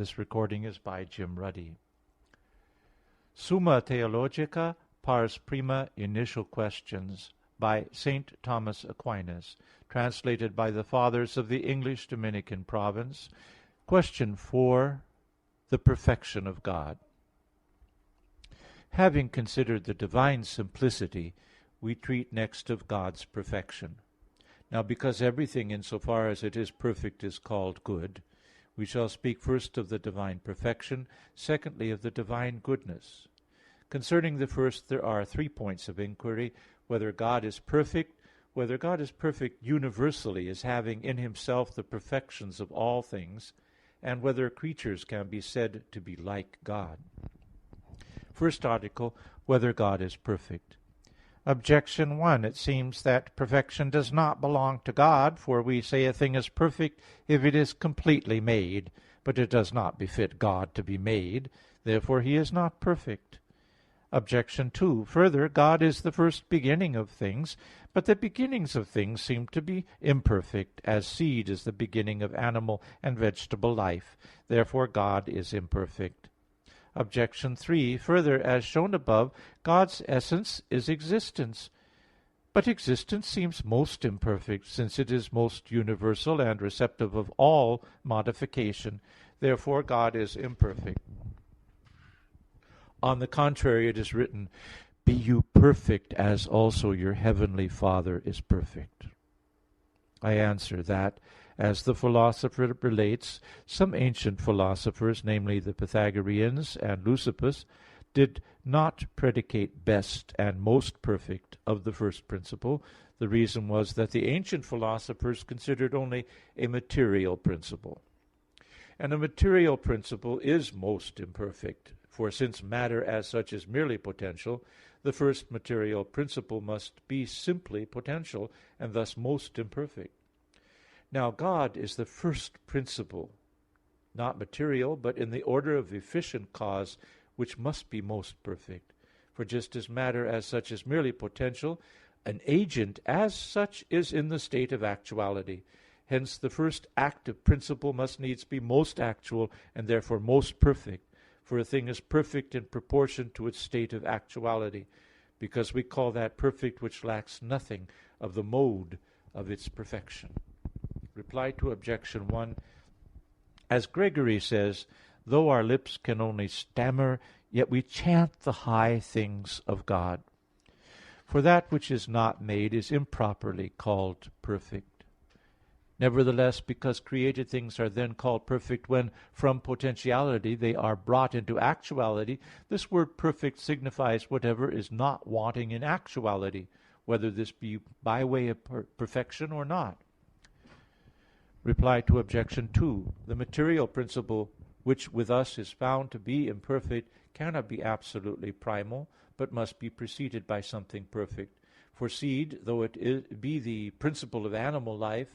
This recording is by Jim Ruddy. Summa Theologica, Pars Prima, Initial Questions, by Saint Thomas Aquinas, translated by the Fathers of the English Dominican Province. Question 4. The perfection of God. Having considered the divine simplicity, we treat next of God's perfection. Now, because everything insofar as it is perfect is called good, we shall speak first of the divine perfection, secondly of the divine goodness. Concerning the first, there are 3 points of inquiry: whether God is perfect universally, as having in himself the perfections of all things, and whether creatures can be said to be like God. First article, whether God is perfect. Objection 1. It seems that perfection does not belong to God, for we say a thing is perfect if it is completely made, but it does not befit God to be made, therefore he is not perfect. Objection 2. Further, God is the first beginning of things, but the beginnings of things seem to be imperfect, as seed is the beginning of animal and vegetable life. Therefore God is imperfect. Objection 3. Further, as shown above, God's essence is existence. But existence seems most imperfect, since it is most universal and receptive of all modification. Therefore God is imperfect. On the contrary, it is written, "Be you perfect, as also your heavenly Father is perfect." I answer that, as the philosopher relates, some ancient philosophers, namely the Pythagoreans and Leucippus, did not predicate best and most perfect of the first principle. The reason was that the ancient philosophers considered only a material principle. And a material principle is most imperfect, for since matter as such is merely potential, the first material principle must be simply potential, and thus most imperfect. Now God is the first principle, not material, but in the order of efficient cause, which must be most perfect. For just as matter as such is merely potential, an agent as such is in the state of actuality. Hence the first active principle must needs be most actual, and therefore most perfect. For a thing is perfect in proportion to its state of actuality, because we call that perfect which lacks nothing of the mode of its perfection. Reply to Objection 1. As Gregory says, though our lips can only stammer, yet we chant the high things of God. For that which is not made is improperly called perfect. Nevertheless, because created things are then called perfect when from potentiality they are brought into actuality, this word perfect signifies whatever is not wanting in actuality, whether this be by way of perfection or not. Reply to Objection 2. The material principle, which with us is found to be imperfect, cannot be absolutely primal, but must be preceded by something perfect. For seed, though it be the principle of animal life,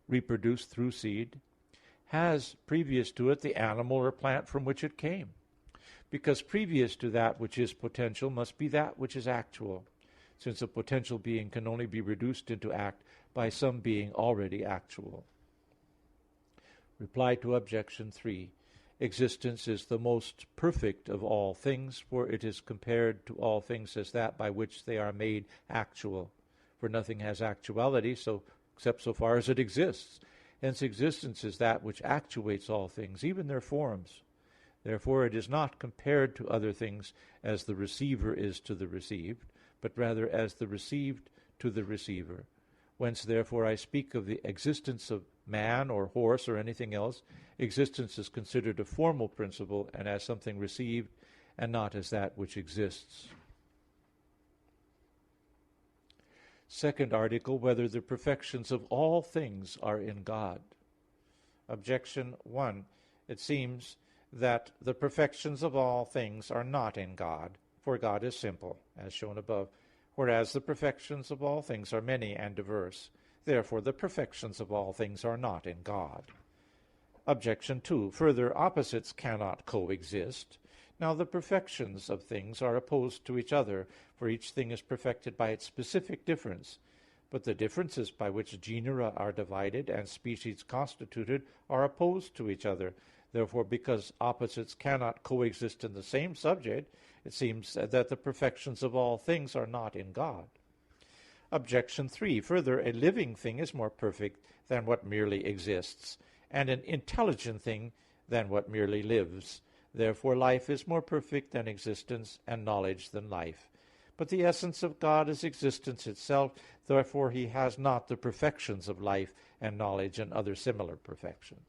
reproduced through seed, has previous to it the animal or plant from which it came. Because previous to that which is potential must be that which is actual, since a potential being can only be reduced into act by some being already actual. Reply to Objection 3. Existence is the most perfect of all things, for it is compared to all things as that by which they are made actual. For nothing has actuality except so far as it exists. Hence existence is that which actuates all things, even their forms. Therefore it is not compared to other things as the receiver is to the received, but rather as the received to the receiver. Whence, therefore, I speak of the existence of man or horse or anything else. Existence is considered a formal principle and as something received, and not as that which exists. Second article, whether the perfections of all things are in God. Objection 1. It seems that the perfections of all things are not in God, for God is simple, as shown above, whereas the perfections of all things are many and diverse. Therefore the perfections of all things are not in God. Objection 2. Further, opposites cannot coexist. Now the perfections of things are opposed to each other, for each thing is perfected by its specific difference. But the differences by which genera are divided and species constituted are opposed to each other. Therefore, because opposites cannot coexist in the same subject, it seems that the perfections of all things are not in God. Objection 3. Further, a living thing is more perfect than what merely exists, and an intelligent thing than what merely lives. Therefore, life is more perfect than existence, and knowledge than life. But the essence of God is existence itself, therefore he has not the perfections of life and knowledge and other similar perfections.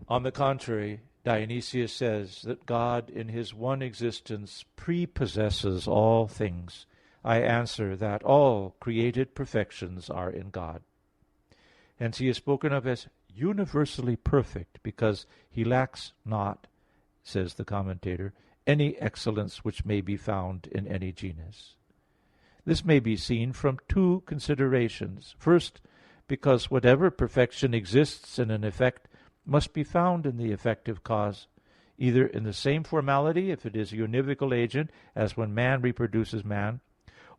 On the contrary, Dionysius says that God in his one existence prepossesses all things. I answer that all created perfections are in God. Hence he is spoken of as universally perfect, because he lacks not, says the commentator, any excellence which may be found in any genus. This may be seen from two considerations. First, because whatever perfection exists in an effect must be found in the effective cause, either in the same formality, if it is a univocal agent, as when man reproduces man,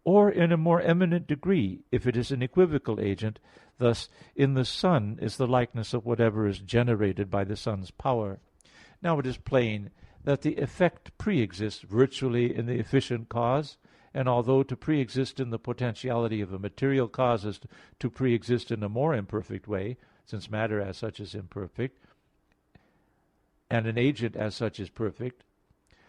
or in a more eminent degree, if it is an equivocal agent. Thus, in the Son is the likeness of whatever is generated by the Son's power. Now it is plain that the effect pre-exists virtually in the efficient cause, and although to pre-exist in the potentiality of a material cause is to pre-exist in a more imperfect way, since matter as such is imperfect, and an agent as such is perfect,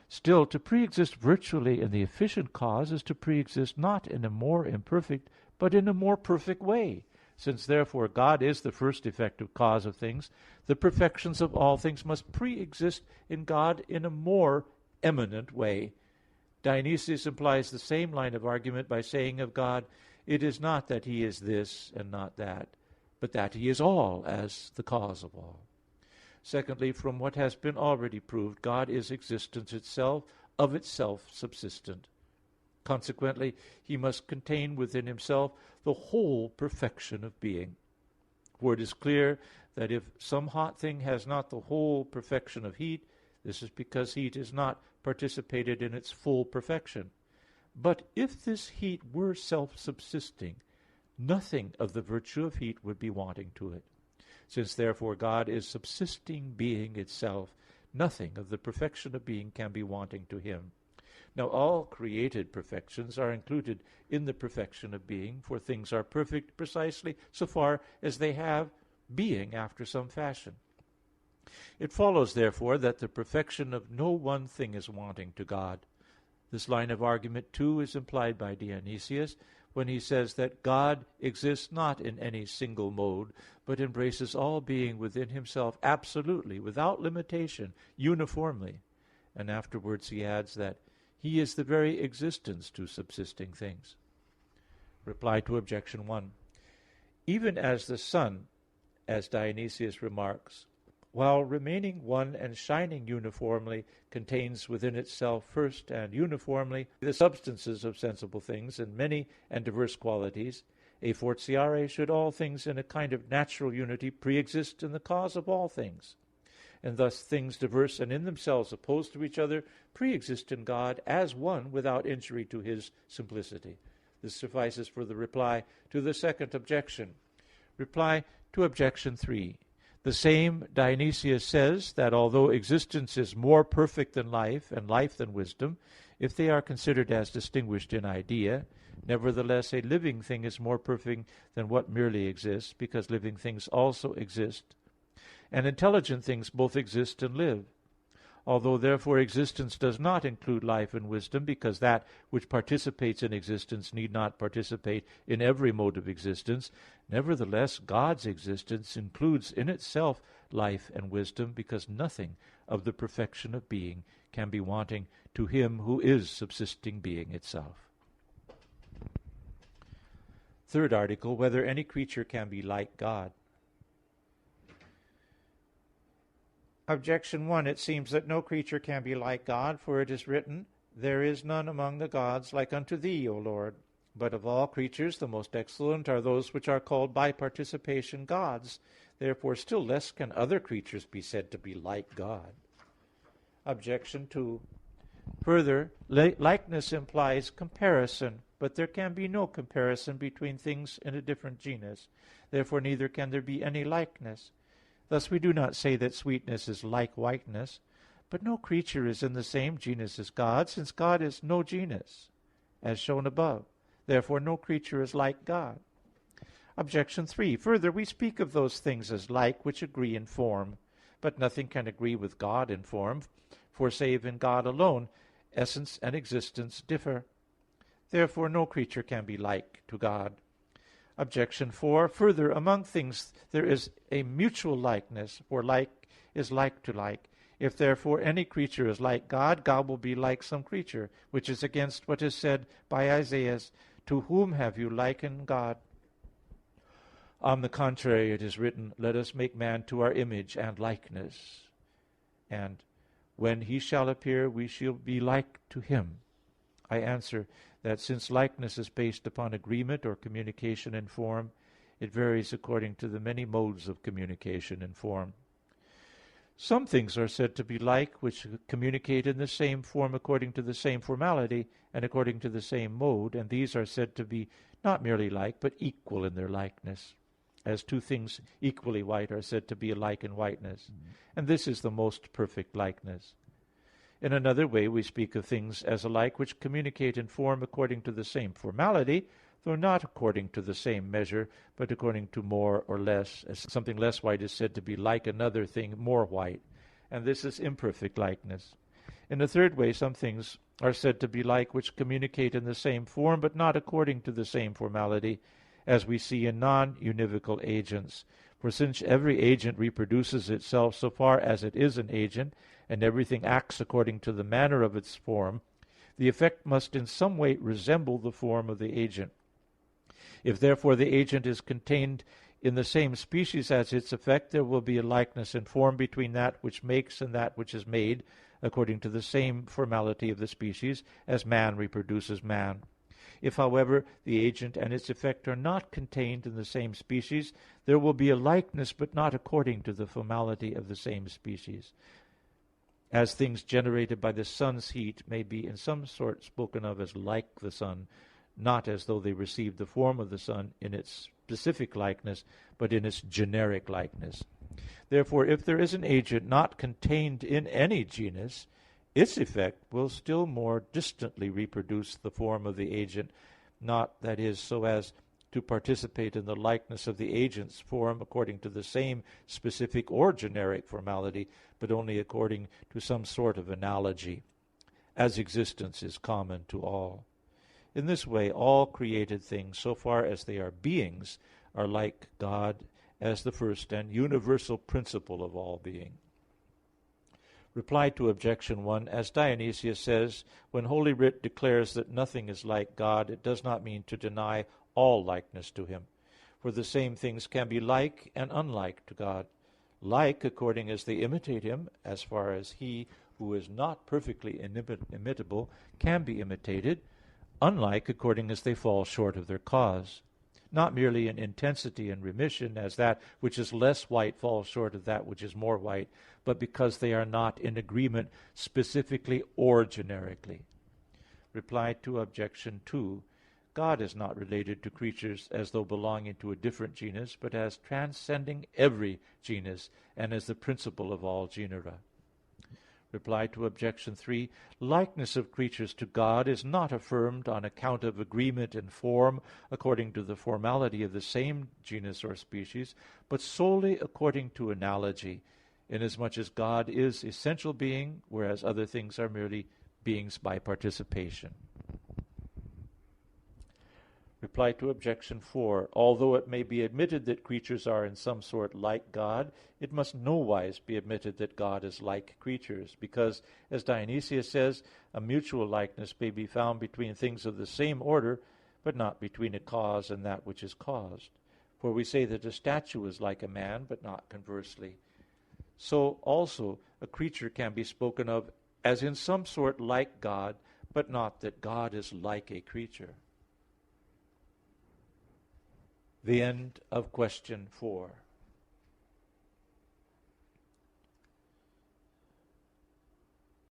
still to pre-exist virtually in the efficient cause is to pre-exist not in a more imperfect, but in a more perfect way. Since therefore God is the first effective cause of things, the perfections of all things must pre-exist in God in a more eminent way. Dionysius implies the same line of argument by saying of God, it is not that he is this and not that, but that he is all as the cause of all. Secondly, from what has been already proved, God is existence itself, of itself subsistent. Consequently, he must contain within himself the whole perfection of being. For it is clear that if some hot thing has not the whole perfection of heat, this is because heat is not participated in its full perfection. But if this heat were self-subsisting, nothing of the virtue of heat would be wanting to it. Since therefore God is subsisting being itself, nothing of the perfection of being can be wanting to him. Now all created perfections are included in the perfection of being, for things are perfect precisely so far as they have being after some fashion. It follows, therefore, that the perfection of no one thing is wanting to God. This line of argument, too, is implied by Dionysius when he says that God exists not in any single mode, but embraces all being within himself absolutely, without limitation, uniformly. And afterwards he adds that he is the very existence to subsisting things. Reply to Objection 1. Even as the sun, as Dionysius remarks, while remaining one and shining uniformly, contains within itself first and uniformly the substances of sensible things in many and diverse qualities, a fortiori should all things in a kind of natural unity pre-exist in the cause of all things. And thus things diverse and in themselves opposed to each other pre-exist in God as one without injury to his simplicity. This suffices for the reply to the second objection. Reply to Objection 3. The same Dionysius says that although existence is more perfect than life, and life than wisdom, if they are considered as distinguished in idea, nevertheless a living thing is more perfect than what merely exists, because living things also exist, and intelligent things both exist and live. Although therefore existence does not include life and wisdom, because that which participates in existence need not participate in every mode of existence, nevertheless God's existence includes in itself life and wisdom, because nothing of the perfection of being can be wanting to him who is subsisting being itself. Third article, whether any creature can be like God. Objection 1. It seems that no creature can be like God, for it is written, there is none among the gods like unto thee, O Lord. But of all creatures the most excellent are those which are called by participation gods. Therefore still less can other creatures be said to be like God. Objection 2. Further, likeness implies comparison, but there can be no comparison between things in a different genus. Therefore neither can there be any likeness. Thus we do not say that sweetness is like whiteness, but no creature is in the same genus as God, since God is no genus, as shown above. Therefore no creature is like God. Objection 3. Further, we speak of those things as like which agree in form, but nothing can agree with God in form, for save in God alone, essence and existence differ. Therefore no creature can be like to God. Objection 4. Further, among things there is a mutual likeness, for like is like to like. If therefore any creature is like God, God will be like some creature, which is against what is said by Isaiah, "To whom have you likened God?" On the contrary, it is written, "Let us make man to our image and likeness. And when he shall appear, we shall be like to him." I answer that since likeness is based upon agreement or communication in form, it varies according to the many modes of communication in form. Some things are said to be like which communicate in the same form according to the same formality and according to the same mode, and these are said to be not merely like, but equal in their likeness, as two things equally white are said to be alike in whiteness. And this is the most perfect likeness. In another way, we speak of things as alike which communicate in form according to the same formality, though not according to the same measure, but according to more or less, as something less white is said to be like another thing more white, and this is imperfect likeness. In a third way, some things are said to be like which communicate in the same form, but not according to the same formality, as we see in non-univocal agents. For since every agent reproduces itself so far as it is an agent, and everything acts according to the manner of its form, the effect must in some way resemble the form of the agent. If therefore the agent is contained in the same species as its effect, there will be a likeness in form between that which makes and that which is made, according to the same formality of the species, as man reproduces man. If, however, the agent and its effect are not contained in the same species, there will be a likeness, but not according to the formality of the same species. As things generated by the sun's heat may be in some sort spoken of as like the sun, not as though they received the form of the sun in its specific likeness, but in its generic likeness. Therefore, if there is an agent not contained in any genus, its effect will still more distantly reproduce the form of the agent, not, that is, so as to participate in the likeness of the agent's form according to the same specific or generic formality, but only according to some sort of analogy, as existence is common to all. In this way, all created things, so far as they are beings, are like God as the first and universal principle of all being. Reply to Objection 1. As Dionysius says, when Holy Writ declares that nothing is like God, it does not mean to deny all likeness to him. For the same things can be like and unlike to God. Like, according as they imitate him, as far as he who is not perfectly imitable can be imitated, unlike according as they fall short of their cause. Not merely in intensity and remission, as that which is less white falls short of that which is more white, but because they are not in agreement specifically or generically. Reply to Objection 2. God is not related to creatures as though belonging to a different genus, but as transcending every genus, and as the principle of all genera. Reply to Objection 3. Likeness of creatures to God is not affirmed on account of agreement in form according to the formality of the same genus or species, but solely according to analogy, inasmuch as God is essential being, whereas other things are merely beings by participation. Reply to Objection 4. Although it may be admitted that creatures are in some sort like God, it must nowise be admitted that God is like creatures, because, as Dionysius says, a mutual likeness may be found between things of the same order, but not between a cause and that which is caused. For we say that a statue is like a man, but not conversely. So also a creature can be spoken of as in some sort like God, but not that God is like a creature. The end of question 4.